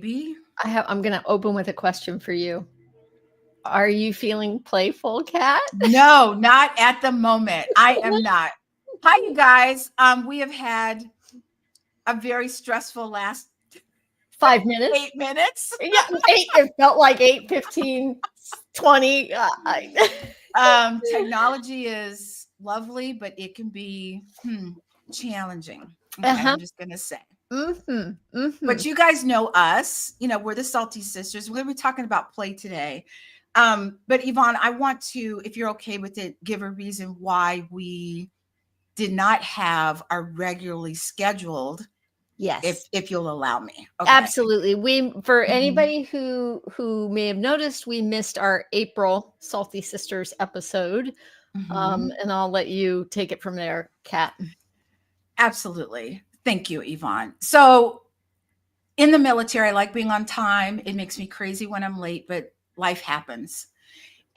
I'm going to open with a question for you. Are you feeling playful, Kat? No, not at the moment. I am not. Hi, you guys. We have had a very stressful last 5 minutes? 8 minutes. Yeah, it felt like 8, 15, 20. Technology is lovely, but it can be challenging. Okay, I'm just going to say. But you guys know us. We're the Salty Sisters. We're going to be talking about play today. But Yvonne, I want to, if you're okay with it, give a reason why we did not have our regularly scheduled. Yes. If you'll allow me. Okay. Absolutely. For anybody who may have noticed, we missed our April Salty Sisters episode. And I'll let you take it from there, Kat. Absolutely. Thank you, Yvonne. So in the military, I like being on time. It makes me crazy when I'm late, but life happens.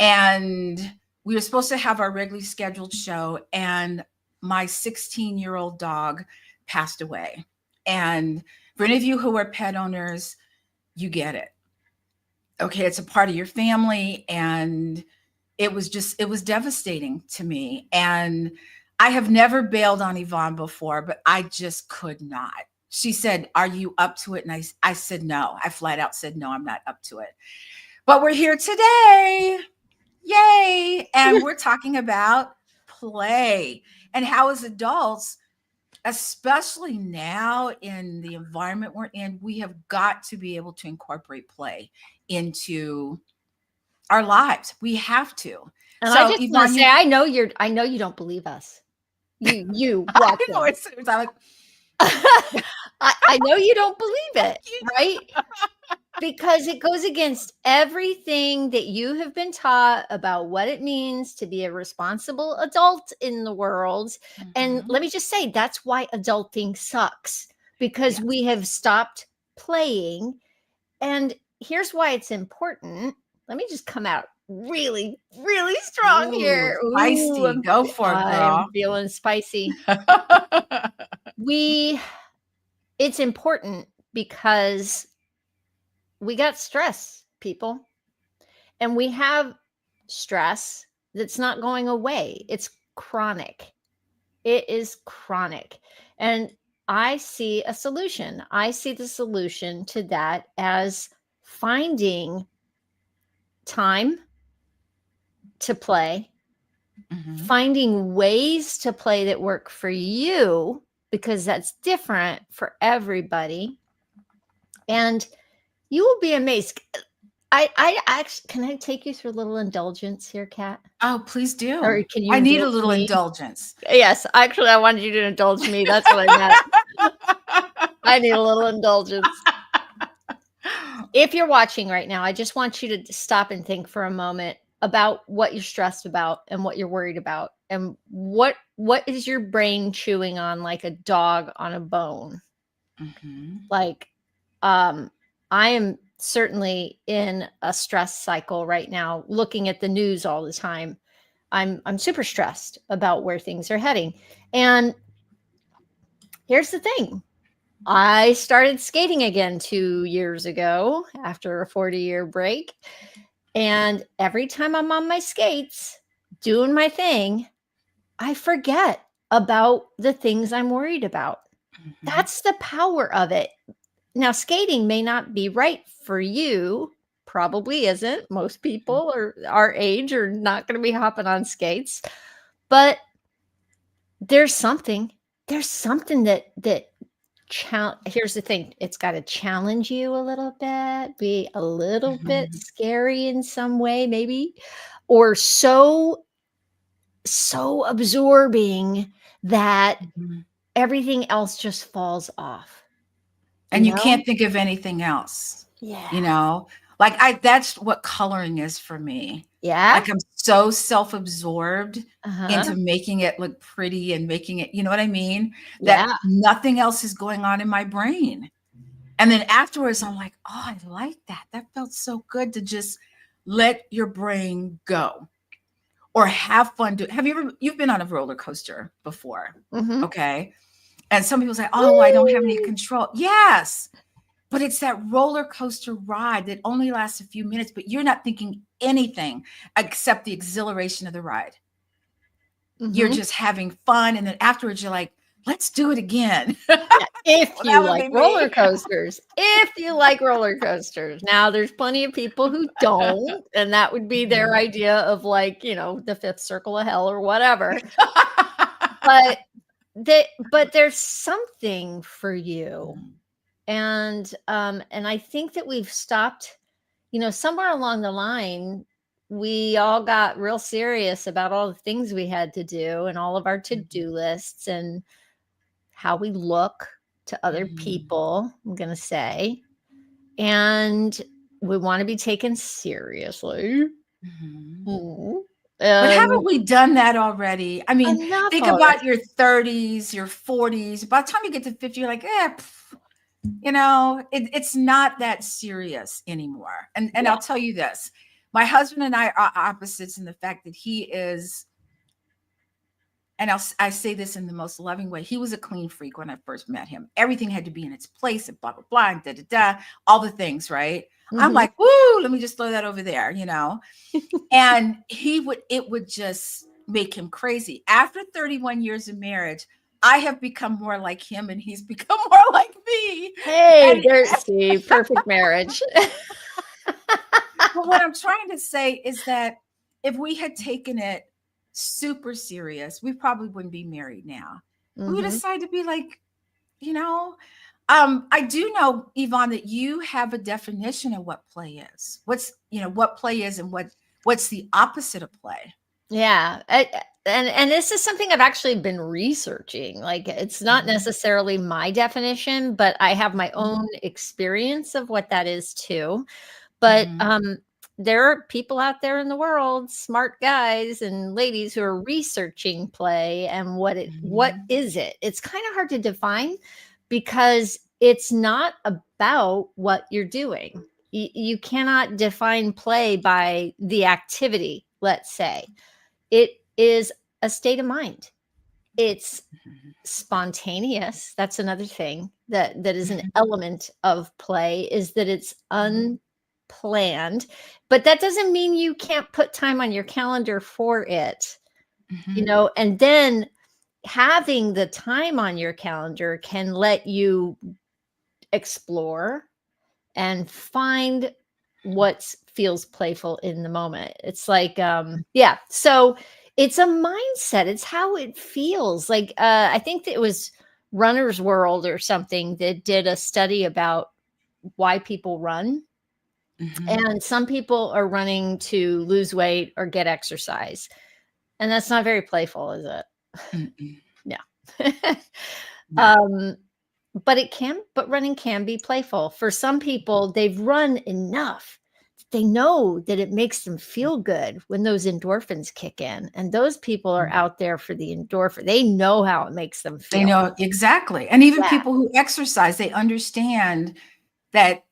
And we were supposed to have our regularly scheduled show, and my 16-year-old dog passed away. And for any of you who are pet owners, you get it. Okay, it's a part of your family, and it was devastating to me. And I have never bailed on Yvonne before, but I just could not. She said, "Are you up to it?" And I said, no. I flat out said, no, I'm not up to it. But we're here today. Yay. And we're talking about play and how as adults, especially now in the environment we're in, we have got to be able to incorporate play into our lives. We have to. And so, I just want to say, I know you don't believe us. You watch it. I know you don't believe it, right? Because it goes against everything that you have been taught about what it means to be a responsible adult in the world. And let me just say, that's why adulting sucks, because we have stopped playing. And here's why it's important. Let me just come out really, really strong here. Spicy. Go for it, girl. I'm feeling spicy. It's important because we got stress, people, and we have stress that's not going away. It's chronic. It is chronic. And I see a solution. I see the solution to that as finding time to play, finding ways to play that work for you, because that's different for everybody. And you will be amazed. I actually, can I take you through a little indulgence here, Kat? Oh, please do. Or can you? I need a little indulgence. Yes, actually, I wanted you to indulge me. That's what I meant. I need a little indulgence. If you're watching right now, I just want you to stop and think for a moment about what you're stressed about and what you're worried about, and what is your brain chewing on like a dog on a bone. Like, I am certainly in a stress cycle right now, looking at the news all the time. I'm super stressed about where things are heading. And here's the thing. I started skating again 2 years ago after a 40-year break. And every time I'm on my skates doing my thing, I forget about the things I'm worried about. That's the power of it. Now, skating may not be right for you. Probably isn't. Most people our age are not going to be hopping on skates. But there's something that here's the thing. It's got to challenge you a little bit, be a little bit scary in some way, maybe, or so absorbing that everything else just falls off. And you can't think of anything else. Yeah. Like that's what coloring is for me. Yeah. Like I'm so self-absorbed into making it look pretty and making it, you know what I mean? That nothing else is going on in my brain. And then afterwards, I'm like, oh, I like that. That felt so good to just let your brain go or have fun. You've been on a roller coaster before. Okay. And some people say, oh, I don't have any control. Yes. But it's that roller coaster ride that only lasts a few minutes, but you're not thinking anything except the exhilaration of the ride. You're Mhm. just having fun. And then afterwards, you're like, let's do it again. Yeah, if Well, you that would like be roller me. coasters. If you like roller coasters. Now, there's plenty of people who don't, and that would be their Mhm. idea of, like, the 5th circle of hell or whatever. But there's something for you. Mhm. And I think that we've stopped, somewhere along the line, we all got real serious about all the things we had to do and all of our Mhm. to-do lists and how we look to other Mhm. people, I'm gonna say. And we want to be taken seriously. Mhm. Mhm. But haven't And we done that already? I mean, enough think already. about your 30s, your 40s. By the time you get to 50, you're like, it's not that serious anymore. And Yeah. I'll tell you this. My husband and I are opposites in the fact that he is, and I say this in the most loving way. He was a clean freak when I first met him. Everything had to be in its place and blah, blah, blah, and da, da, da, all the things, right? I'm Mhm. like, woo, let me just throw that over there, And it would just make him crazy. After 31 years of marriage, I have become more like him and he's become more like me. Hey, And see, perfect marriage. but what I'm trying to say is that if we had taken it super serious, we probably wouldn't be married now. We would Mhm. decide to be like, you know, I do know, Yvonne, that you have a definition of what play is. What play is and what's the opposite of play. Yeah, and this is something I've actually been researching. Like, it's not Mhm, necessarily my definition, but I have my mhm, own experience of what that is too. But, mhm, there are people out there in the world, smart guys and ladies who are researching play and what mhm, is it? It's kinda hard to define because it's not about what you're doing. You cannot define play by the activity, let's say. It is a state of mind. It's mhm, spontaneous. That's another thing that is an mhm, element of play, is that it's mhm, unplanned, but that doesn't mean you can't put time on your calendar for it, mhm, and then having the time on your calendar can let you explore and find what feels playful in the moment. It's like, yeah, so it's a mindset. It's how it feels. Like, I think that it was Runner's World or something that did a study about why people run. mhm. And some people are running to lose weight or get exercise. And that's not very playful, is it? Mm-mm. No. No. um, but running can be playful. For some people, they've run enough. They know that it makes them feel good when those endorphins kick in, and those people are out there for the endorphin. They know how it makes them They feel. know exactly. And even Yeah. people who exercise, they understand that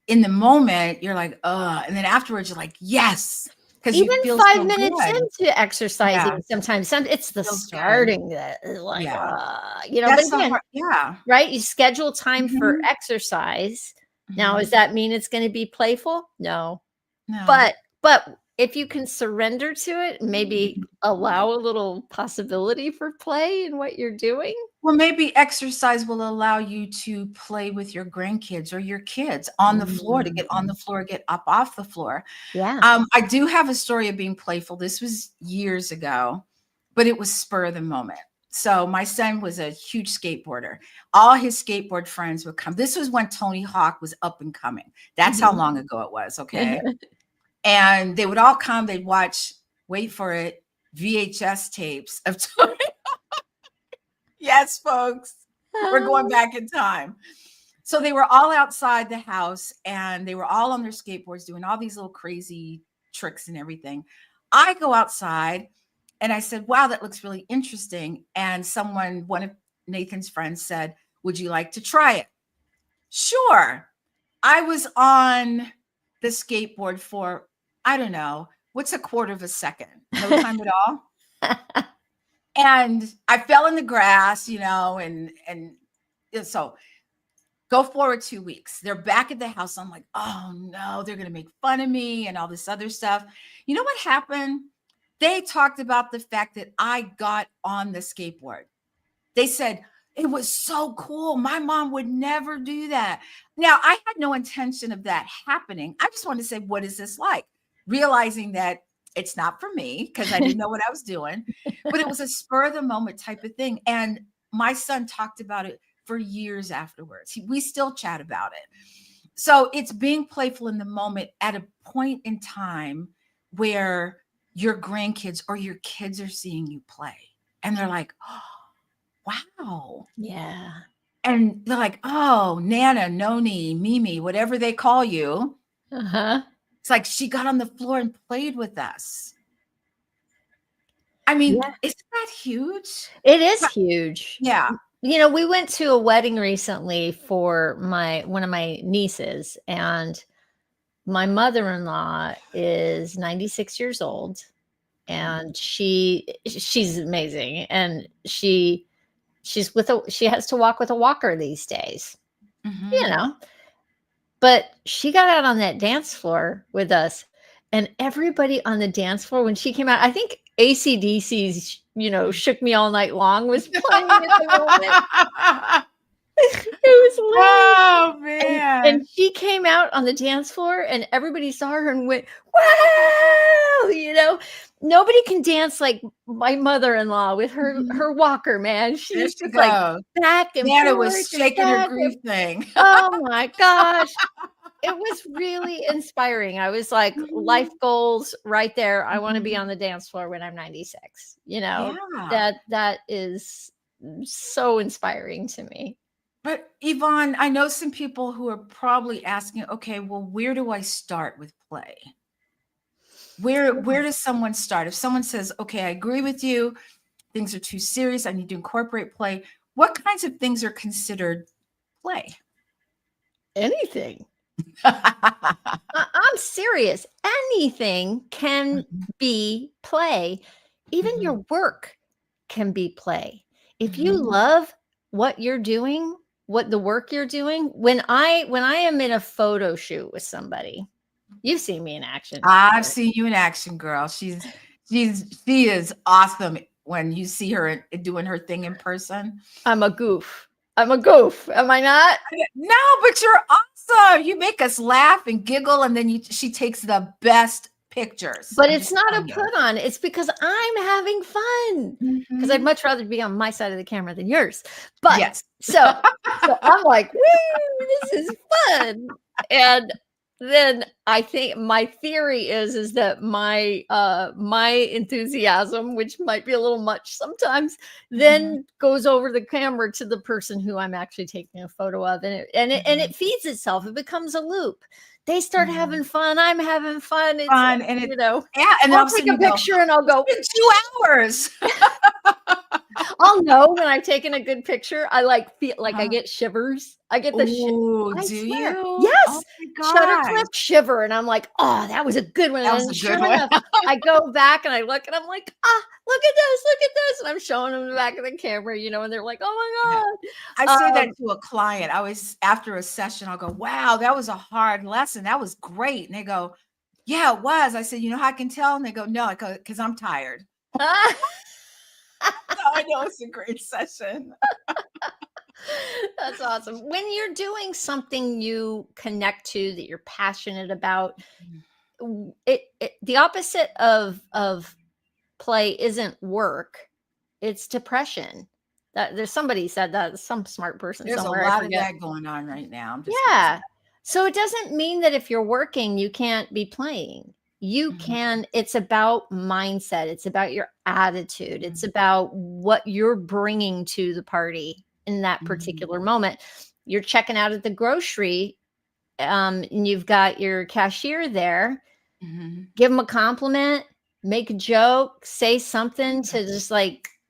in the moment you're like, and then afterwards you're like, yes, because you Even feel 5 so minutes good. into exercising, Yeah, sometimes it's the feels good. starting that is like, Yeah. but That's the again, hard, yeah. right? You schedule time for Mhm, exercise. Now, does mhm. that mean it's gonna be playful? No. No. But if you can surrender to it, maybe allow a little possibility for play in what you're doing. Well, maybe exercise will allow you to play with your grandkids or your kids on the floor, to get on Mm. the floor, get up off the floor. Yeah. I do have a story of being playful. This was years ago, but it was spur of the moment. So my son was a huge skateboarder. All his skateboard friends would come. This was when Tony Hawk was up and coming. That's how Mhm. long ago it was, okay? And they would all come, they'd watch, wait for it, VHS tapes of Tony. Yes, folks, we're going Oh. back in time. So they were all outside the house and they were all on their skateboards doing all these little crazy tricks and everything. I go outside and I said, wow, that looks really interesting. And one of Nathan's friends said, would you like to try it? Sure. I was on the skateboard for, I don't know, what's a quarter of a second? No time at all. And I fell in the grass, and so Go forward 2 weeks. They're back at the house. I'm like, oh no, they're going to make fun of me and all this other stuff. You know what happened? They talked about the fact that I got on the skateboard. They said, it was so cool. My mom would never do that. Now, I had no intention of that happening. I just wanted to say, what is this like? Realizing that it's not for me because I didn't know what I was doing, but it was a spur of the moment type of thing. And my son talked about it for years afterwards. We still chat about it. So it's being playful in the moment at a point in time where your grandkids or your kids are seeing you play and they're like, oh, wow. Yeah. And they're like, oh, Nana, Noni, Mimi, whatever they call you. Uh-huh. It's like she got on the floor and played with us. I mean, Yeah. isn't that huge? It is huge. Yeah. You know, we went to a wedding recently for one of my nieces, and my mother-in-law is 96 years old, and she's amazing, and she has to walk with a walker these days, you know. But she got out on that dance floor with us, and everybody on the dance floor when she came out, I think AC/DC's, Shook Me All Night Long was playing at the moment. It was hilarious. Oh man. And she came out on the dance floor and everybody saw her and went, wow, nobody can dance like my mother-in-law with her walker, man. She's just like back and Nana forth was and shaking her back groove and- thing. Oh my gosh. It was really inspiring. I was like, life goals right there. I want to be on the dance floor when I'm 96. Yeah. That is so inspiring to me. But Yvonne, I know some people who are probably asking, okay, well, where do I start with play? Where does someone start? If someone says, okay, I agree with you, things are too serious, I need to incorporate play, what kinds of things are considered play? Anything. I'm serious. Anything can be play. Even your work can be play. If you love what you're doing, what the work you're doing, when I am in a photo shoot with somebody, you've seen me in action. I've seen you in action, girl. She is awesome when you see her doing her thing in person. I'm a goof. Am I not? No, but you're awesome. You make us laugh and giggle, and then she takes the best pictures. But it's not a put on. It's because I'm having fun. Because I'd much rather be on my side of the camera than yours. But yes. So I'm like, woo, this is fun. And then I think my theory is that my enthusiasm, which might be a little much sometimes, then goes over the camera to the person who I'm actually taking a photo of, and it feeds itself. It becomes a loop. They start having fun. I'm having fun. It's fun, and yeah. And I'll take a picture, and I'll go 2 hours. I'll know when I've taken a good picture. I feel like I get shivers. I get the do you? Yes. Oh my Shutter clip shiver. And I'm like, oh, that was a good one. That was a good one. Enough, I go back and I look and I'm like, look at this. And I'm showing them the back of the camera, and they're like, oh my God. I say that to a client. After a session, I'll go, wow, that was a hard lesson. That was great. And they go, yeah, it was. I said, you know how I can tell? And they go, no, because I'm tired. I know it's a great session. That's awesome. When you're doing something you connect to, that you're passionate about, the opposite of play isn't work, it's depression. There's somebody said that, some smart person There's somewhere. A lot of that going on right now. So it doesn't mean that if you're working, you can't be playing. You can. It's about mindset. It's about your attitude. It's about what you're bringing to the party in that particular moment. You're checking out at the grocery, and you've got your cashier there. Give them a compliment, make a joke, say something to just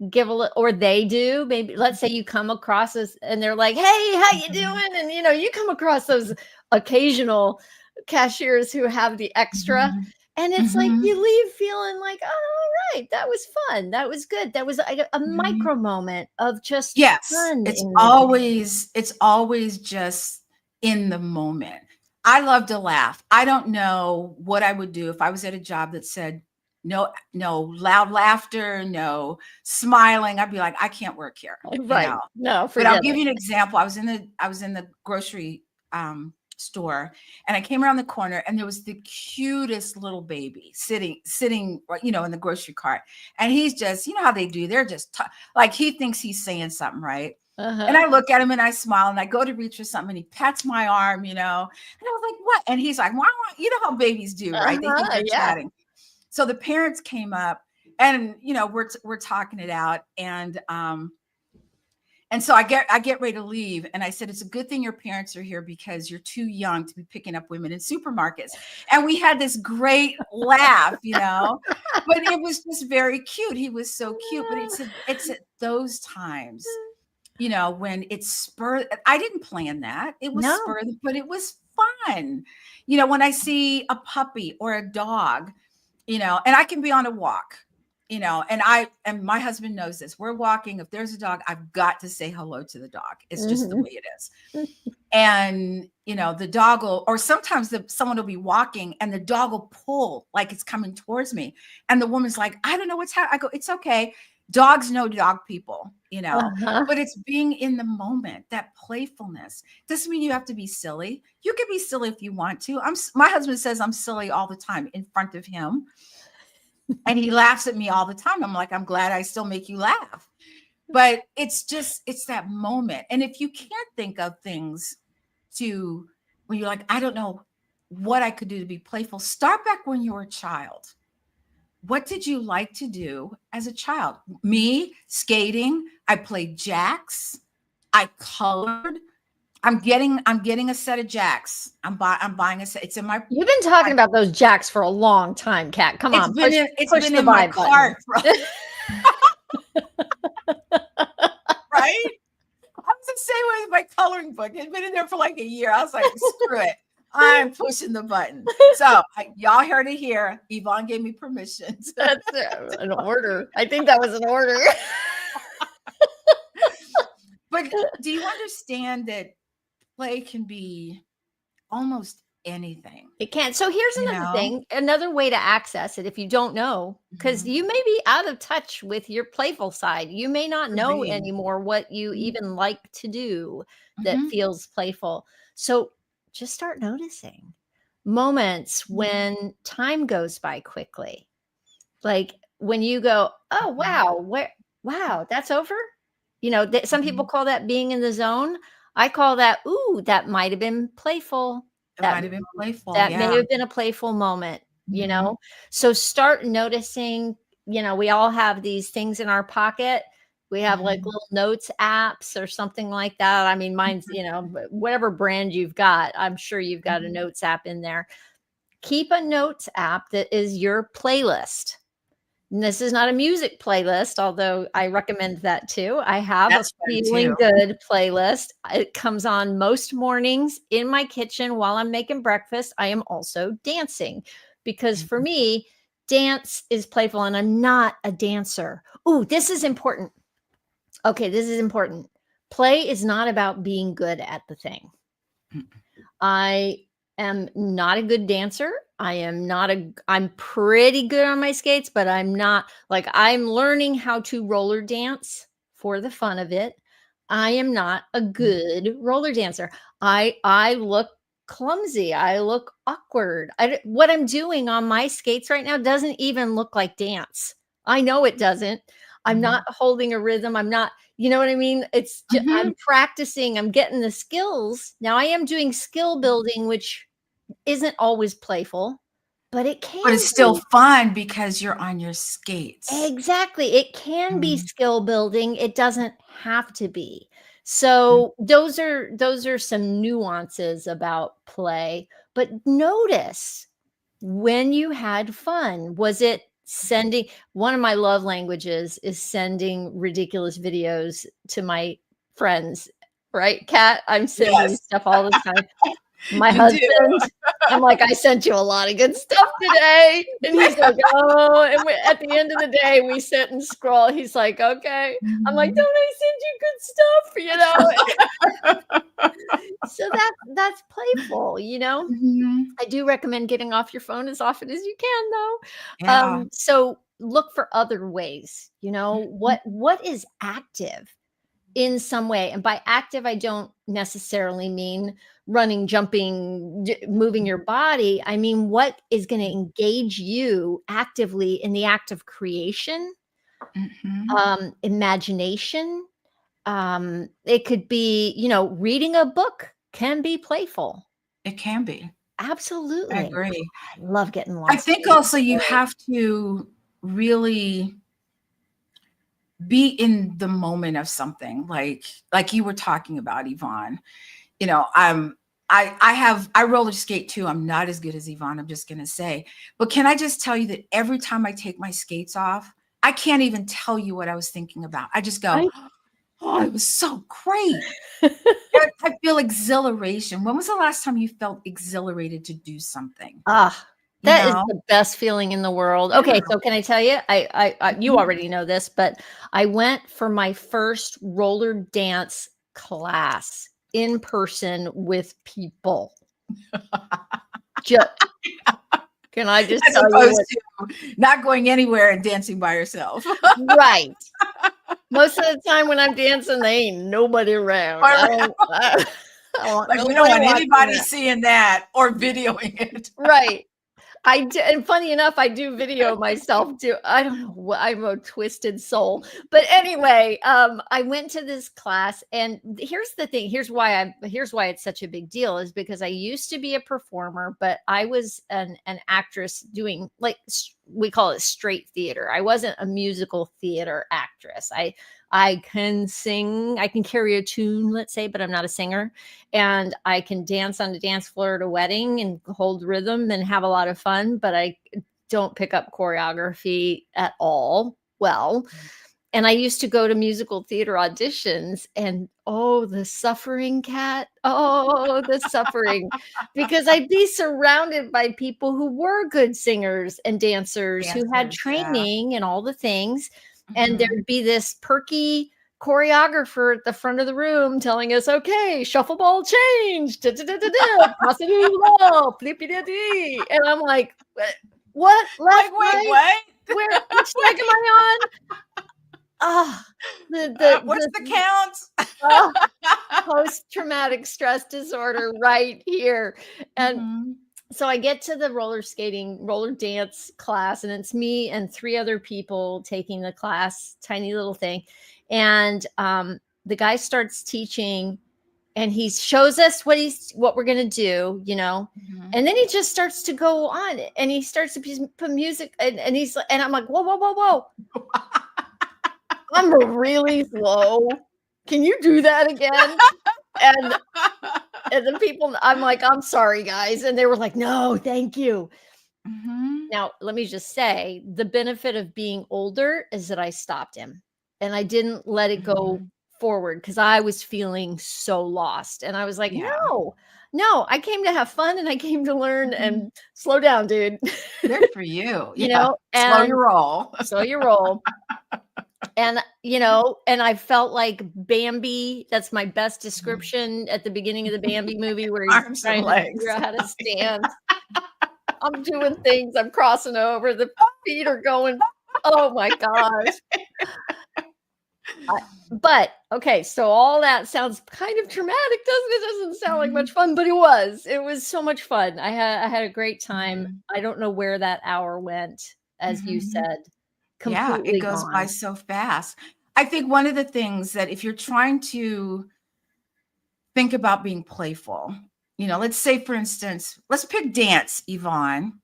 give a little, or they do. Maybe let's say you come across this and they're like, hey, how you doing? And you come across those occasional cashiers who have the extra. And it's like Mhm. you leave feeling like, "Oh, all right, that was fun. That was good. That was a Mhm. micro moment of just Yes, fun in the day." it's always just in the moment. I love to laugh. I don't know what I would do if I was at a job that said, no loud laughter, no smiling. I'd be like, "I can't work here," you Right. know? No, But I'll forget give it. you an example. I was in the grocery, store, and I came around the corner, and there was the cutest little baby sitting, in the grocery cart, and he's just how they do, they're just like, he thinks he's saying something, right? And Uh-huh. I look at him and I smile and I go to reach for something and he pats my arm, and I was like, "What?" And he's like, "Wah, wah." You know how babies do, right? They think Uh-huh, they're yeah. chatting. So the parents came up and we're talking it out, and so I get ready to leave, and I said, "It's a good thing your parents are here because you're too young to be picking up women in supermarkets." And we had this great laugh, but it was just very cute. He was so cute, but it's at those times, when it's spur. I didn't plan that. It was No. spur, but it was fun. When I see a puppy or a dog, and I can be on a walk, and my husband knows this. We're walking. If there's a dog, I've got to say hello to the dog. It's just the Mhm. way it is. And, the dog will, or sometimes someone will be walking and the dog will pull like it's coming towards me. And the woman's like, "I don't know what's happening." I go, "It's okay. Dogs know dog people, Uh-huh. but it's being in the moment, that playfulness. Doesn't mean you have to be silly. You can be silly if you want to. My husband says I'm silly all the time in front of him. And he laughs at me all the time. I'm like, "I'm glad I still make you laugh." But it's that moment. And if you can't think of things to when you're like, "I don't know what I could do to be playful," start back when you were a child. What did you like to do as a child? Me, skating. I played jacks. I colored. I'm getting a set of jacks. I'm buying a set. It's in my You've been talking about those jacks for a long time, Kat. Come on, it's push been the in my buy button. cart, right? I was the same way with my coloring book. It's been in there for like a year. I was like, "Screw it. I'm pushing the button." So y'all heard it here. Yvonne gave me permission. That's an order. I think that was an order. But do you understand that play can be almost anything? It can. So here's You another know? thing, another way to access it if you don't know, because Mhm. you may be out of touch with your playful side. You may not Could know be. anymore what you Mhm. even like to do that Mhm. feels playful. So just start noticing moments Mhm. when time goes by quickly. Like when you go, "Oh, Mhm. wow, that's over?" Some people Mhm. call that being in the zone. I call that, "Ooh, that might have been playful." It That might have been playful. that may Yeah. have been a playful moment, you Mhm. know? So start noticing, we all have these things in our pocket. We have like Mhm. little notes apps or something like that. I mean, mine's, whatever brand you've got, I'm sure you've got a Mhm. notes app in there. Keep a notes app that is your playlist. And this is not a music playlist, although I recommend that too. I have a That's fun too. feeling good playlist. It comes on most mornings in my kitchen while I'm making breakfast. I am also dancing because for Mhm. me, dance is playful and I'm not a dancer. Ooh, this is important. Okay, this is important. Play is not about being good at the thing. Mhm. I am not a good dancer. I'm pretty good on my skates, but I'm not like I'm learning how to roller dance for the fun of it. I am not a good roller dancer. I look clumsy. I look awkward. What I'm doing on my skates right now doesn't even look like dance. I know it doesn't. I'm not Mhm. holding a rhythm. I'm not, you know what I mean? I'm Mhm. practicing, I'm getting the skills. Now I am doing skill building, which isn't always playful, but it But can it's still be. fun because you're on your skates. Exactly. It can be Mhm. skill building. It doesn't have to be. Mhm. So those are some nuances about play, but notice when you had fun. Was it sending one of my love languages is sending ridiculous videos to my friends, right? Kat, I'm sending Yes. stuff all the time. My You do. husband, I'm like, "I sent you a lot of good stuff today." And he's like, "Oh," and we at the end of the day, we sit and scroll. He's like, "Okay." I'm like, Mhm. "Don't I send you good stuff?" You know? So that's playful, you know? Mhm. I do recommend getting off your phone as often as you can, though. Yeah. So look for other ways, you know? Mhm. What is active in some way? And by active, I don't necessarily mean running, jumping, moving your body. I mean, what is gonna engage you actively in the act of creation, Mhm. imagination? It could be, reading a book can be playful. It can be. I Absolutely. agree. I love getting I lost think in also you stories. have to really be in the moment of something, like you were talking about, Yvonne. You know, I roller skate too. I'm not as good as Yvonne, I'm just gonna say. But can I just tell you that every time I take my skates off, I can't even tell you what I was thinking about. I just go, Right? "Oh, it was so great." I feel exhilaration. When was the last time you felt exhilarated to do something? Ah, You that is know? the best feeling in the world. Yeah. Okay, so can I tell you? You Mhm. already know this, but I went for my first roller dance class in person with people. Ju Can I just As tell you opposed what? to not going anywhere and dancing by yourself. Right. Most of the time when I'm dancing, they ain't nobody around. Or I don't want like, we don't nobody want watching anybody that. seeing that or videoing it. Right. I do, and funny enough, I do video myself too. I don't know what, I'm a twisted soul. But anyway, I went to this class, and here's the thing. Here's why it's such a big deal is because I used to be a performer, but I was an actress doing like we call it straight theater. I wasn't a musical theater actress. I can sing, I can carry a tune, let's say, but I'm not a singer, and I can dance on the dance floor at a wedding and hold rhythm and have a lot of fun, but I don't pick up choreography at all well. And I used to go to musical theater auditions and oh, the suffering cat. Oh, the suffering. Because I'd be surrounded by people who were good singers and dancers who had Dancers, yeah. training and all the things. And Mhm. there'd be this perky choreographer at the front of the room telling us, okay, shuffle ball change, da, da, da, da, da, pass it low, flippy da dee. And I'm like, what? Like, Left, "Wait, right? what? Where? Which leg am Wait, I on? Ah, what's the count?" oh, post-traumatic stress disorder right here. And Mhm. so I get to the roller dance class, and it's me and 3 other people taking the class, tiny little thing. And, the guy starts teaching, and he shows us what we're gonna do, Mhm. and then he just starts to go on, and he starts to put music, and and I'm like, "Whoa, whoa, whoa, whoa. I'm really slow. Can you do that again?" And the people, I'm like, "I'm sorry, guys." And they were like, "No, thank you." Mhm. Now, let me just say, the benefit of being older is that I stopped him and I didn't let it go Mhm. forward because I was feeling so lost. And I was like, Yeah. "No, no, I came to have fun and I came to learn Mhm. and slow down, dude." Good for you. You Yeah. know, Slow and your roll. so you roll. And I felt like Bambi. That's my best Mhm. description at the beginning of the Bambi movie where he's Arms and trying to figure legs. out how to stand. I'm doing things, I'm crossing over, the feet are going, oh my gosh. I but, okay, so all that sounds kind of traumatic, doesn't it? Doesn't sound like much Mhm. fun, but it was. It was so much fun. I had a great time. Mhm. I don't know where that hour went, as you Mhm. said. Yeah, it Completely goes by gone. so fast. I think one of the things that if you're trying to think about being playful, let's say, for instance, let's pick dance, Yvonne,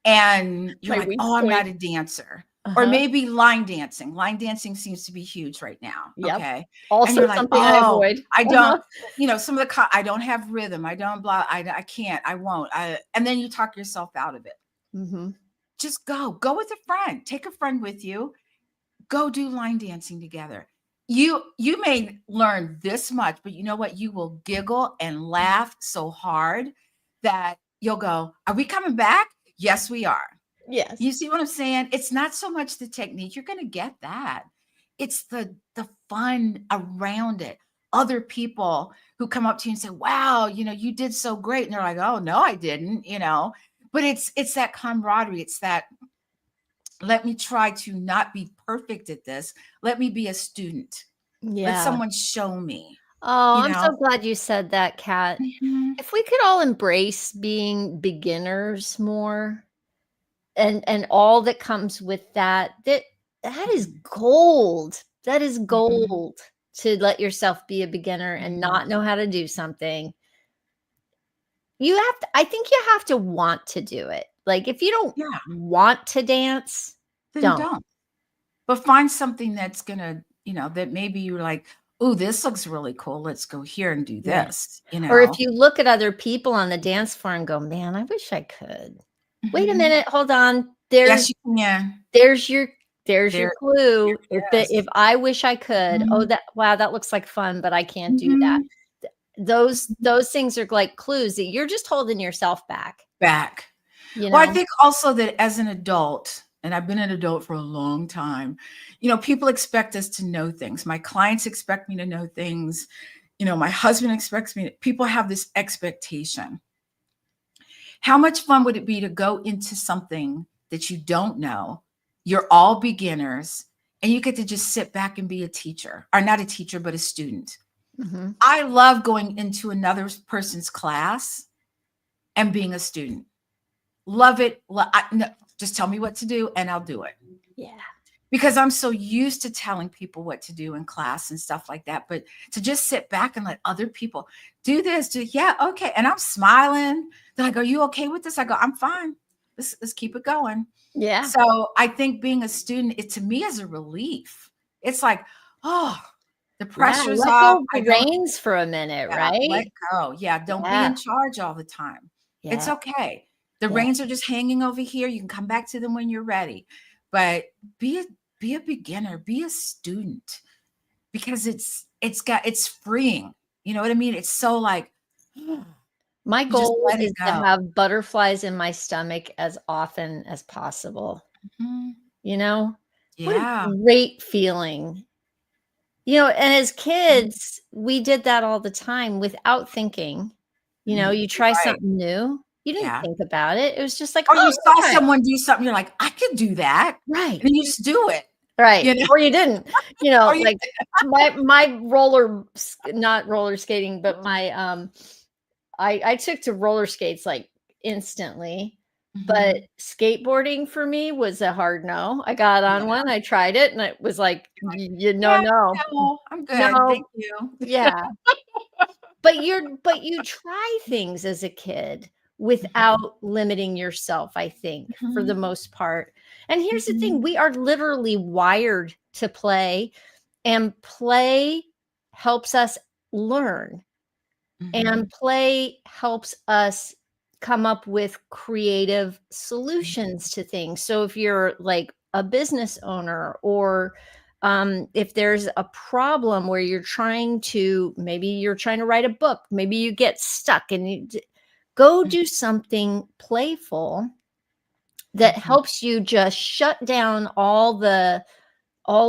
and you're My like, weak "Oh, I'm not point. a dancer." Or Uh-huh. maybe line dancing. Line dancing seems to be huge right now, Yep. okay? And Also you're like, something I "Oh, avoid. I don't," Uh-huh. some of the I don't have rhythm. I don't blah, I can't, I won't. And then you talk yourself out of it. Mhm. Just go. Go with a friend. Take a friend with you. Go do line dancing together. you may learn this much, but you know what? You will giggle and laugh so hard that you'll go, "Are we coming back?" "Yes, we are." Yes. You see what I'm saying? It's not so much the technique, you're gonna get that. It's the fun around it. Other people who come up to you and say, "Wow, you did so great." And they're like, "Oh, no, I didn't." But it's that camaraderie. It's that, let me try to not be perfect at this. Let me be a student. Let Yeah. someone show me, Oh, you I'm know? so glad you said that, Kat. Mhm. If we could all embrace being beginners more and all that comes with that, that is Mhm. gold. That is Mhm. gold to let yourself be a beginner and Mhm. not know how to do something. You have to I think you have to want to do it. Like, if you don't Yeah, want to dance, then don't. don't. But find something that's gonna, that maybe you're like, "Ooh, this looks really cool. Let's go here and do Yeah. this," Or if you look at other people on the dance floor and go, "Man, I wish I could." Wait a Mhm. minute, hold on. Yes, you can. There's your there's your There clue. If yes. I wish I could, "Oh, Mhm. that wow, that looks like fun, but I can't do that." Mhm. Th those things are like clues that you're just holding yourself back, Back. you Well, I know? think also that as an adult, and I've been an adult for a long time, people expect us to know things. My clients expect me to know things. My husband expects me. People have this expectation. How much fun would it be to go into something that you don't know? You're all beginners, and you get to just sit back and be a teacher, or not a teacher, but a student. Mhm. I love going into another person's class and being a student. Love it. No, just tell me what to do and I'll do it. Yeah. Because I'm so used to telling people what to do in class and stuff like that. But to just sit back and let other people do this, yeah, okay. And I'm smiling. They're like, "Are you okay with this?" I go, "I'm fine. Let's keep it going." Yeah. So I think being a student, it to me is a relief. It's like, oh, the Yeah, pressure's let off. go of I the don't, reins for a minute, yeah, let right? go. Yeah, don't be Yeah, in charge all the time. It's yeah, okay. The yeah. reins are just hanging over here. You can come back to them when you're ready. But be a be a beginner, be a student because it's freeing. You know what I mean? It's so like you My just goal let it is to go. have butterflies in my stomach as often as possible, Mhm. you know? What a Yeah. great feeling. And as Mhm. kids, we did that all the time without thinking. You You're try right. something new, you didn't Yeah. think about it. It was just like, Or you "Oh, saw yeah." someone do something, you're like, "I could do that." Right, And then you just do it, right. you know? Or you didn't. Or you Like, my roller sk not roller skating, but I took to roller skates, like, instantly, but Mhm. skateboarding for me was a hard no. I got on Yeah. one, I tried it, and it was like, Like, "Y y no, "Yeah, no, no, I'm good. no." Thank you." Yeah. But you try things as a kid Mhm. without limiting yourself, I think, for the Mhm. most part. And here's the thing, Mhm. we are literally wired to play, and play helps us learn. And Mhm. play helps us come up with creative Mhm. solutions to things. So if you're like a business owner, or if there's a problem where maybe you're trying to write a book, maybe you get stuck and go Mhm. do something playful that Mhm. helps you just shut down all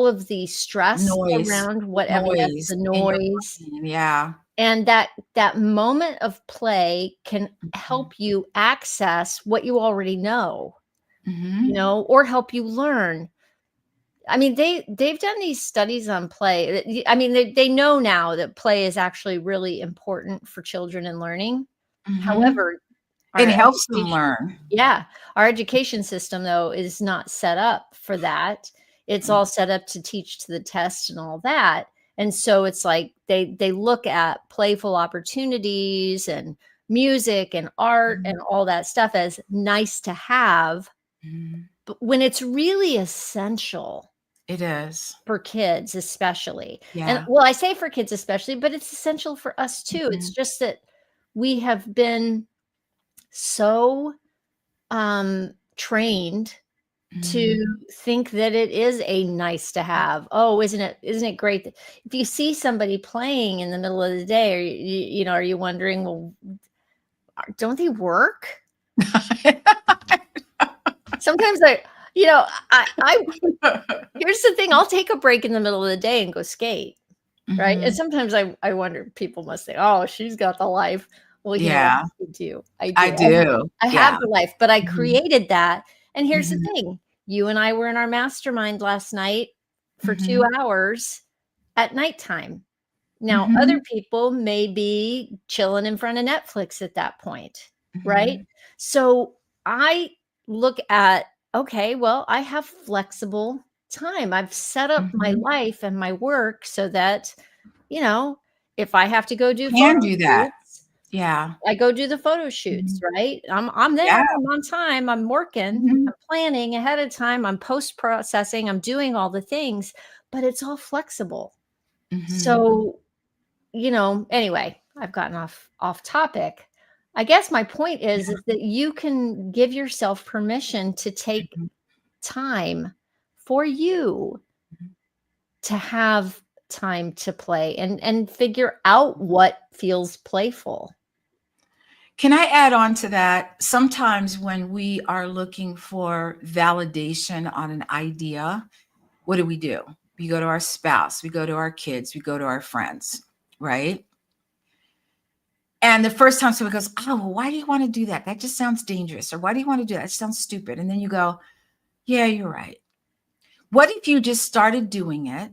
of the stress Noise. around whatever. Yes, Noise the in your noise, brain, yeah. and that moment of play can Mhm. help you access what you already know, Mhm. or help you learn. I mean, they've done these studies on play. I mean, they know now that play is actually really important for children and learning. Mhm. However, It our helps them education learn. yeah, our education system, though, is not set up for that. It's Mm. all set up to teach to the test and all that, and so it's like they look at playful opportunities and music and art Mhm. and all that stuff as nice to have, Mhm. but when it's really essential It is. for kids especially. And, Yeah. well, I say for kids especially, but it's essential for us too. It's Mhm. just that we have been so trained to Mhm. think that it is a nice to have. Oh, isn't it great that if you see somebody playing in the middle of the day, are you wondering, well, don't they work? Sometimes you know, I here's the thing, I'll take a break in the middle of the day and go skate, right? And Mhm. sometimes I wonder, people must say, "Oh, she's got the life." Well, Yeah, I do. I I do. do. I have Yeah. the life, but I Mhm. created that. And here's the Mhm. thing, you and I were in our mastermind last night for 2 Mhm. hours at nighttime. Now, other Mhm. people may be chilling in front of Netflix at that point, right? Mhm. So I look at, okay, well, I have flexible time. I've set up my Mhm. life and my work so that, you know, if I have to go do photo Can do that. shoots, Yeah. I go do the photo shoots, Mhm. right? I'm there, Yeah. I'm on time, I'm working, Mhm. I'm planning ahead of time, I'm post processing, I'm doing all the things, but it's all flexible. Mhm. So, anyway, I've gotten off topic. I guess my point is that you can give yourself permission to take Mhm. time for you Mhm. to have time to play and figure out what feels playful. Can I add on to that? Sometimes when we are looking for validation on an idea, what do? We go to our spouse, we go to our kids, we go to our friends, right? And the first time someone goes, "Oh, well, why do you want to do that? That just sounds dangerous." Or "Why do you want to do that? It sounds stupid." And then you go, "Yeah, you're right." What if you just started doing it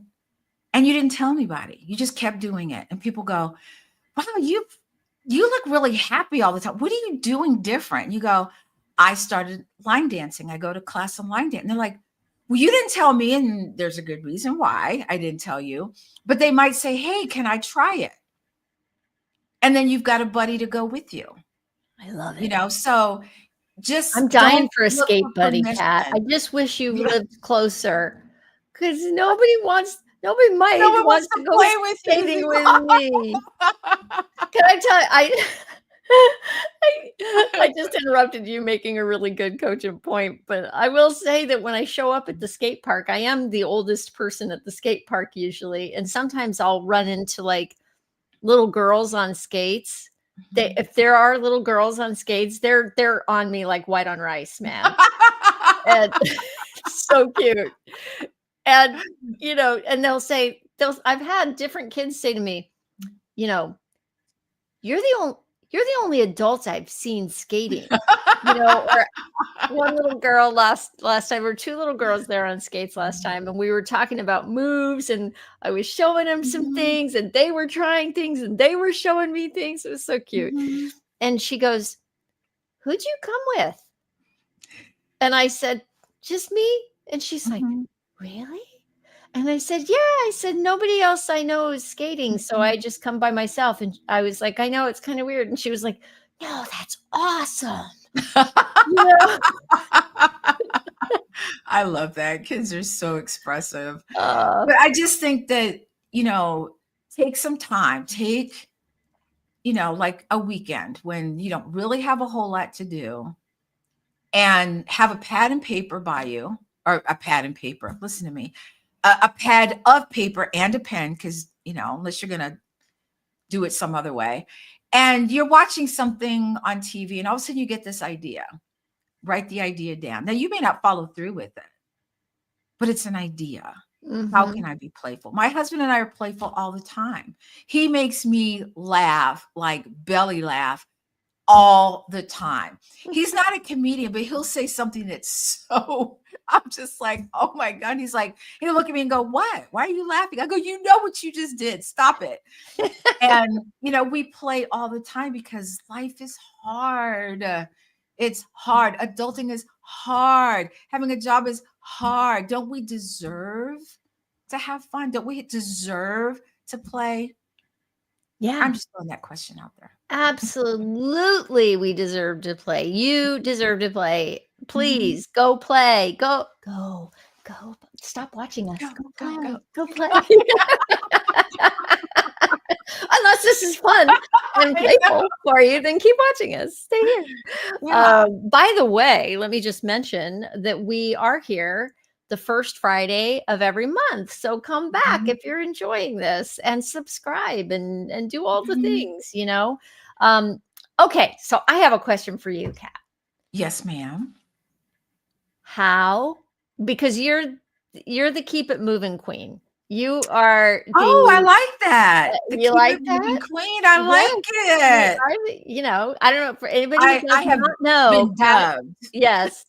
and you didn't tell anybody? You just kept doing it. And people go, "Wow, you look really happy all the time. What are you doing different?" You go, "I started line dancing. I go to class on line dance." And they're like, "Well, you didn't tell me." And there's a good reason why I didn't tell you. But they might say, "Hey, can I try it?" And then you've got a buddy to go with you, I love you it. know? So I'm just dying don't for a look for skate buddy, Pat. I permission. just wish you Yeah. lived closer, because nobody my No age one wants wants to to go play with you, skating with me. Yvonne. Can I tell you, I just interrupted you making a really good coaching point, but I will say that when I show up at the skate park, I am the oldest person at the skate park usually, and sometimes I'll run into, like, little girls on skates. Mhm. If there are little girls on skates, they're on me like white on rice, man, and it's so cute. And, and I've had different kids say to me, you know, "You're the only you're the only adult I've seen skating." Or one little girl last time, or 2 little girls there on skates last time, and we were talking about moves, and I was showing them some Mhm, things, and they were trying things, and they were showing me things. It was so cute. mhm, And she goes, "Who'd you come with?" And I said, "Just me." And she's like, mhm, "Really?" And I said, "Yeah." I said, "Nobody else I know is skating, so mhm. I just come by myself." And I was like, "I know, it's kinda weird." And she was like, "No, that's awesome." You know? I love that. Kids are so expressive. Uh, But I just think that, you know, take some time. Take, like a weekend when you don't really have a whole lot to do and have a pad and paper by you, or a pad and paper. Listen to me. A pad of paper and a pen, because, unless you're going to do it some other way. And you're watching something on TV, and all of a sudden you get this idea. Write the idea down. Now, you may not follow through with it, but it's an idea. How can mhm. I be playful? My husband and I are playful all the time. He makes me laugh, like belly laugh, all the time. He's not a comedian, but he'll say something that's so, I'm just like, oh my God. He's like, he'll look at me and go, "What? Why are you laughing?" I go, "You know what you just did. Stop it." And, we play all the time because life is hard. It's hard. Adulting is hard. Having a job is hard. Don't we deserve to have fun? Don't we deserve to play? Yeah, I'm just throwing that question out there. absolutely, we deserve to play. You deserve to play. Mhm. Please go play. Go. Stop watching us. Go, Go go, go. play. Go play. Unless this is fun and playful for you, then keep watching us. Stay here. Yeah. By the way, let me just mention that we are here the first Friday of every month. So come back Mhm. if you're enjoying this and subscribe and do all the Mhm. things, you know. Okay, so I have a question for you, Kat. Yes, ma'am. How? Because you're the keep it moving queen. You are Oh, I the like that. The you keep like it moving that? queen. I Yes, like you it. are the I don't know, for anybody who does I have not know, been Kat dubbed. yes,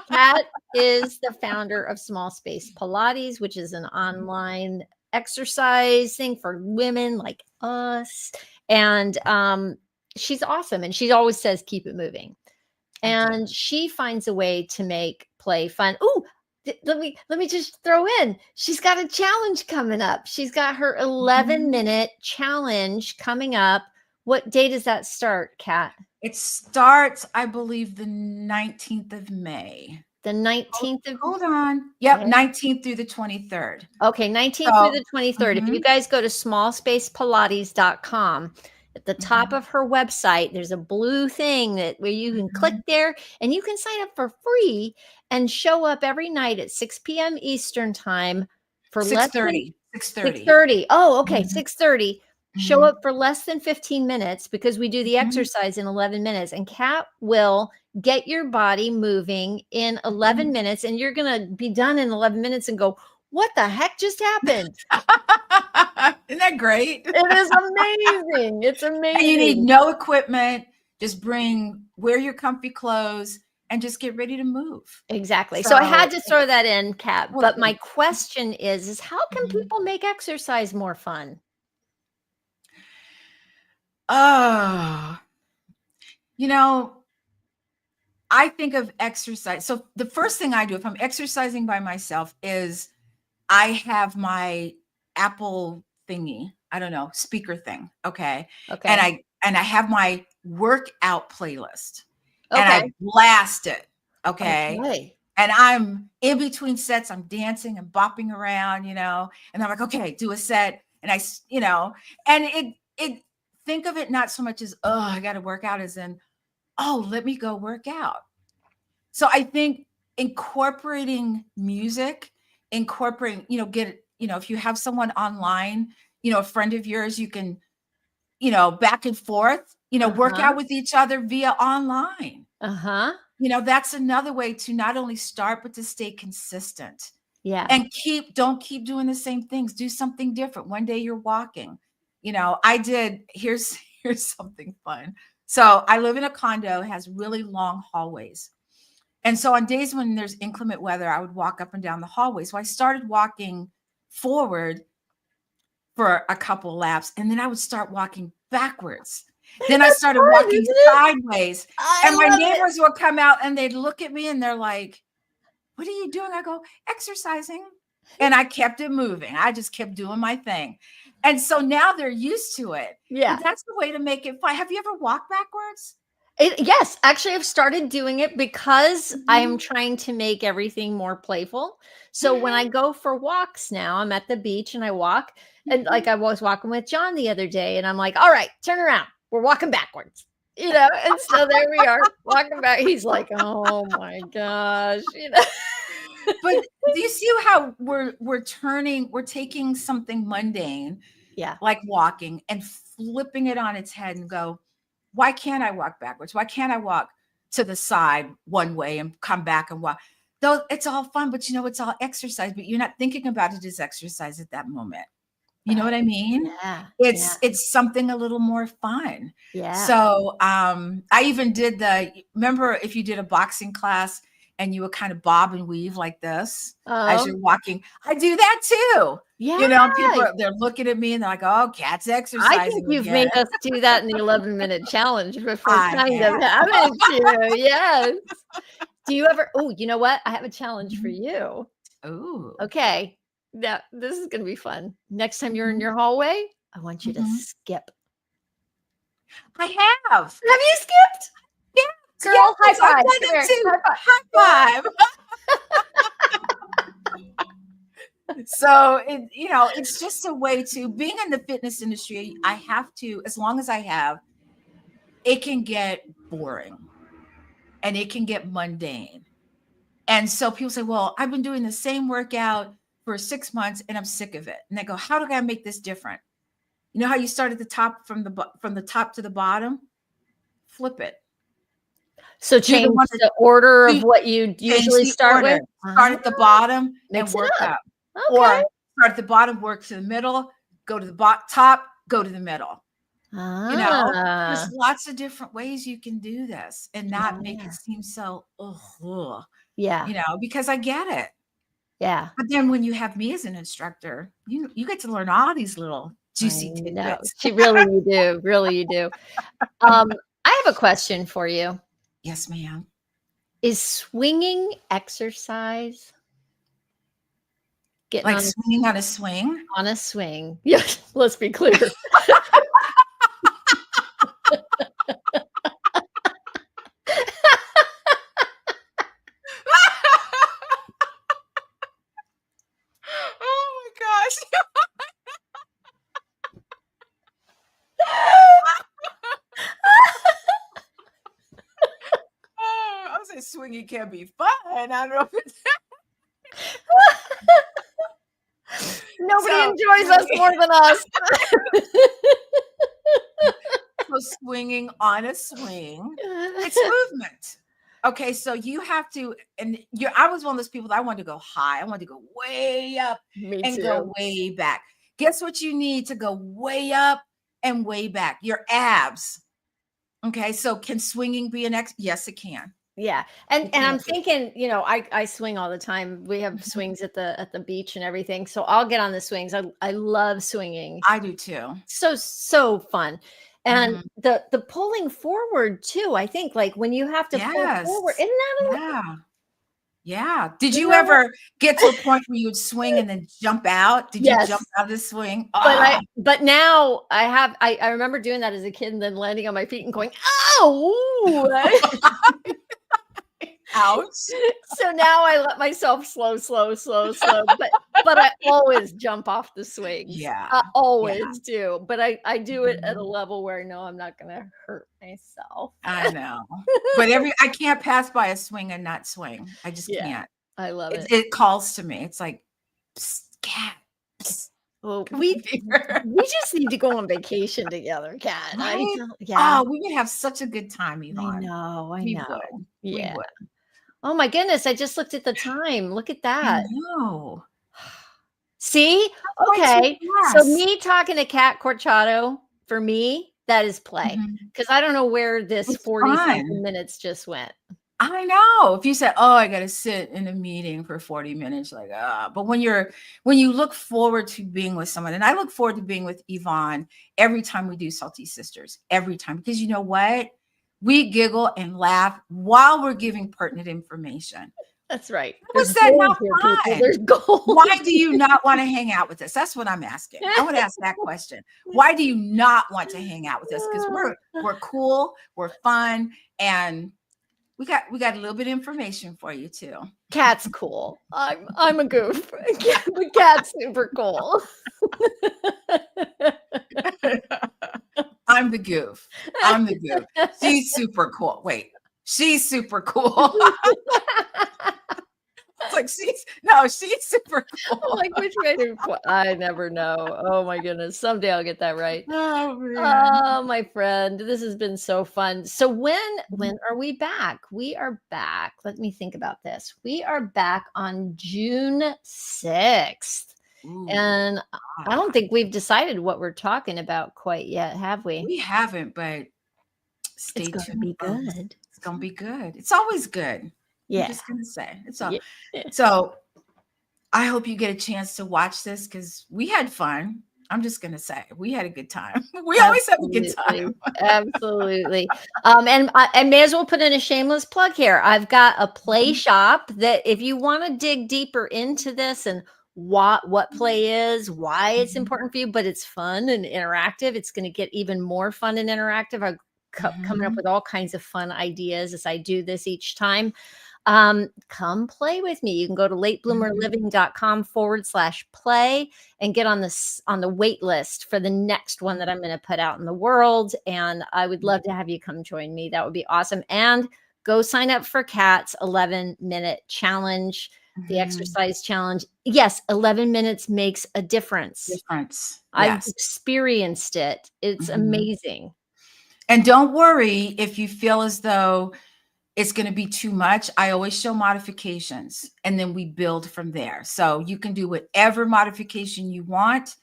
Kat is the founder of Small Space Pilates, which is an online exercise thing for women like us, and, she's awesome, and she always says, "Keep it moving." I do. And she finds a way to make play fun. Ooh, let me just throw in. She's got a challenge coming up. She's got her Mhm. 11-minute challenge coming up. What day does that start, Kat? It starts, I believe, the 19th of May. The Hold 19th of hold on. Yep, May? 19th through the 23rd. Okay, 19th through So the 23rd. If you mhm, guys go to smallspacepilates.com, at the top mhm, of her website, there's a blue thing that where you can click mhm. there and you can sign up for free and show up every night at 6 p.m. Eastern time for less than 6:30, 6:30. 6:30. Oh, okay, Mhm, 6:30. Show mhm, up for less than 15 minutes because we do the mhm, exercise in 11 minutes and Kat will get your body moving in 11 mhm. minutes and you're going to be done in 11 minutes and go, "What the heck just happened?" Isn't that great? It is amazing. It's And you need amazing. no equipment. Just wear your comfy clothes and just get ready to move. Exactly. So I So, had to throw that in, Kat, well, but my thanks. question is how can Mhm. people make exercise more fun? Oh, you know, I think of exercise. So the first thing I do if I'm exercising by myself is I have my Apple thingy, I don't know, speaker thing, okay? And Okay. I have my workout playlist and Okay. I blast it, okay? Okay. And I'm in between sets, I'm dancing and bopping around, and I'm like, okay, do a set. And and it think of it not so much as, oh, I got to work out as in, oh, let me go work out. So I think incorporating music, if you have someone online, a friend of yours, you can, back and forth, work Uh-huh. out with each other via online. Uh-huh. That's another way to not only start, but to stay consistent Yeah. and don't keep doing the same things. Do something different. One day you're walking. Here's something fun. So I live in a condo, it has really long hallways. And so on days when there's inclement weather, I would walk up and down the hallway. So I started walking forward for a couple laps, and then I would start walking backwards. Then I That's started fun, walking isn't it? sideways, I and my love it. neighbors would come out and they'd look at me and they're like, "What are you doing?" I go, "Exercising." And I kept it moving. I just kept doing my thing. And so now they're used to it. But Yeah. that's the way to make it fun. Have you ever walked backwards? Yes, actually, I've started doing it because I'm Mhm, trying to make everything more playful. So when I mhm, go for walks now, I'm at the beach and I walk, and like mhm. I was walking with John the other day, and I'm like, "All right, turn around. We're walking backwards." And so there we are walking back. He's like, "Oh my gosh." But do you see how we're taking something mundane, Yeah. like walking, and flipping it on its head and go, why can't I walk backwards? Why can't I walk to the side one way and come back and walk? Though it's all fun, but it's all exercise, but you're not thinking about it as exercise at that moment. You know what I mean? Yeah. Yeah. It's something a little more fun. Yeah. So, I even did remember if you did a boxing class and you would kind of bob and weave like this as Oh, you're walking. I do that too. yeah. People they're looking at me and they're like, "Oh, Cat's I think exercising you've again." made us do that in the 11-minute challenge before, I kind of, have. haven't you? Yes. Do you ever Oh, you know what? I have a challenge for Mhm. you. Ooh. Okay. Now, this is gonna be fun. Next time you're in Mhm, your hallway, I want you to mhm. skip. I have. Have you skipped? Yes, Girl, high yes, I've five. done Come it here. too. High five. High five. So it's just a way to being in the fitness industry. I have to, as long as I have, it can get boring and it can get mundane. And so people say, well, I've been doing the same workout for 6 months and I'm sick of it. And I go, how do I make this different? You know how you start at the top from the top to the bottom? Flip it. So Do the change one the order of that what you change usually the start order. with. Start at the bottom and Mix it work up. up. Okay. Or start at the bottom, work to the middle, go to the top, go to the middle. There's lots of different ways you can do this and not make it seem so, because I get it. Yeah. But then when you have me as an instructor, you get to learn all these little juicy tidbits. Really, you do. Really, you do. I have a question for you. Yes, ma'am. Is swinging exercise? Getting like swinging on a swing? On a swing. Yes, let's be clear. Oh my gosh. I was like, swinging can be fun. I don't know if it's Nobody enjoys us more than us. So swinging on a swing, it's movement. Okay, so you have to, and I was one of those people that I wanted to go high. I wanted to go way up and go way back. Guess what you need to go way up and way back? Your abs. Okay, so can swinging be an Yes, it can. Yeah. And I'm thinking, I swing all the time. We have swings at the beach and everything. So I'll get on the swings. I love swinging. I do too. So fun. And the pulling forward too, I think, like when you have to pull forward, isn't that yeah. Did you ever get to a point where you would swing and then jump out? Did you jump out of the swing? But now I remember doing that as a kid and then landing on my feet and going, oh, ouch. So now I let myself slow. But I always jump off the swings. Yeah. I always do. But I do it at a level where I know I'm not going to hurt myself. I know. But I can't pass by a swing and not swing. I just can't. I love it. It calls to me. It's like, psst, cat. Psst. Well, we just need to go on vacation together, Kat. Right? Oh, we would have such a good time, Yvonne. I know. We would. Yeah. We would. Oh my goodness, I just looked at the time. Look at that. I know. See? Okay. So me talking to Kat Corchado, for me, that is play. Because I don't know where this 40-something minutes just went. I know. If you said, oh, I got to sit in a meeting for 40 minutes, like, but when you look forward to being with someone, and I look forward to being with Yvonne every time we do Salty Sisters, every time, because you know what? We giggle and laugh while we're giving pertinent information. That's right. Was that not fun? There's gold. Why do you not want to hang out with us? That's what I'm asking. I want to ask that question. Why do you not want to hang out with us? Because we're cool, we're fun, and we got a little bit of information for you too. Kat's cool. I'm a goof. But Kat's super cool. I'm the goof. She's super cool. Wait, she's super cool. It's like she's super cool. Like which way to? I never know. Oh my goodness! Someday I'll get that right. Oh man. Oh my friend, this has been so fun. So when are we back? We are back. Let me think about this. We are back on June 6th. Ooh, and I don't think we've decided what we're talking about quite yet, have we? We haven't, but stay tuned. It's gonna be good. It's gonna be good. It's always good. Yeah. I'm just gonna say it's all. Yeah. So I hope you get a chance to watch this because we had fun. I'm just gonna say we had a good time. We always have a good time. Absolutely. And I may as well put in a shameless plug here. I've got a play shop that if you want to dig deeper into this and what play is, why it's important for you, but it's fun and interactive. It's going to get even more fun and interactive. I'm coming up with all kinds of fun ideas as I do this each time. Come play with me. You can go to Mhm. latebloomerliving.com/play and get on the wait list for the next one that I'm going to put out in the world. And I would love to have you come join me. That would be awesome. And go sign up for Kat's 11-minute challenge, the Mhm. exercise challenge. Yes, 11 minutes makes a difference. Difference. I've Yes. experienced it. It's Mhm. amazing. And don't worry if you feel as though it's going to be too much. I always show modifications and then we build from there. So you can do whatever modification you want.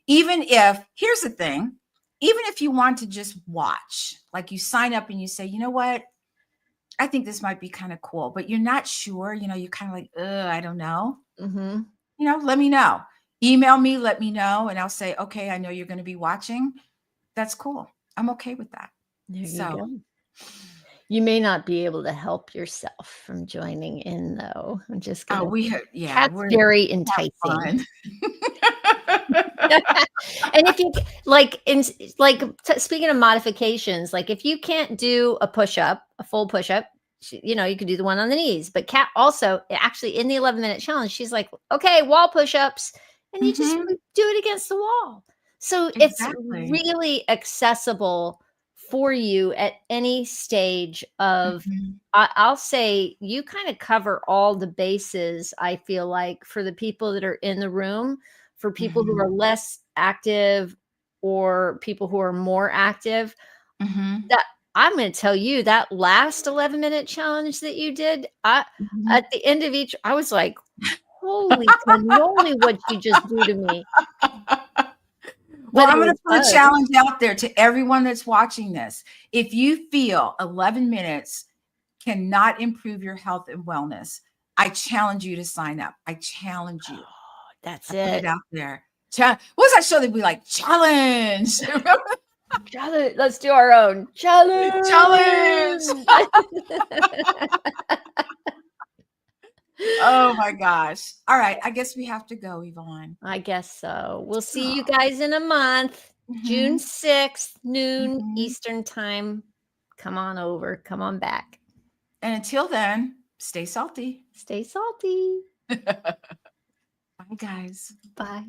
Even if, here's the thing, even if you want to just watch, like you sign up and you say, you know what, I think this might be kind of cool, but you're not sure, you're kind of like, I don't know, Mhm. let me know. Email me, let me know, and I'll say, okay, I know you're going to be watching. That's cool. I'm okay with that. There you So, go. You may not be able to help yourself from joining in, though. I'm just gonna yeah, Cat's we're very have enticing. fun. And if you like, like speaking of modifications, like if you can't do a push up, a full push up, you could do the one on the knees. But Kat also, actually, in the 11-minute challenge, she's like, okay, wall push ups, and you just Mhm. do it against the wall. So it's Exactly. really accessible for you at any stage of. Mhm. I'll say you kind of cover all the bases. I feel like for the people that are in the room, for people who Mhm. are less active or people who are more active, Mhm. that I'm gonna tell you that last 11-minute challenge that you did, Mhm. at the end of each, I was like, "Holy cannoli, what'd you just do to me?" Well, But it I'm gonna was put a fun. challenge out there to everyone that's watching this. If you feel 11 minutes cannot improve your health and wellness, I challenge you to sign up. I challenge you. That's I put it it. out there. What's that show that we like? Challenge. Challenge, let's do our own. Challenge. Challenge. Oh my gosh. All right. I guess we have to go, Yvonne. I guess so. We'll see you Oh. guys in a month, June Mhm. 6th, noon Mhm. Eastern time. Come on over. Come on back. And until then, stay salty. Stay salty. Bye, guys. Bye.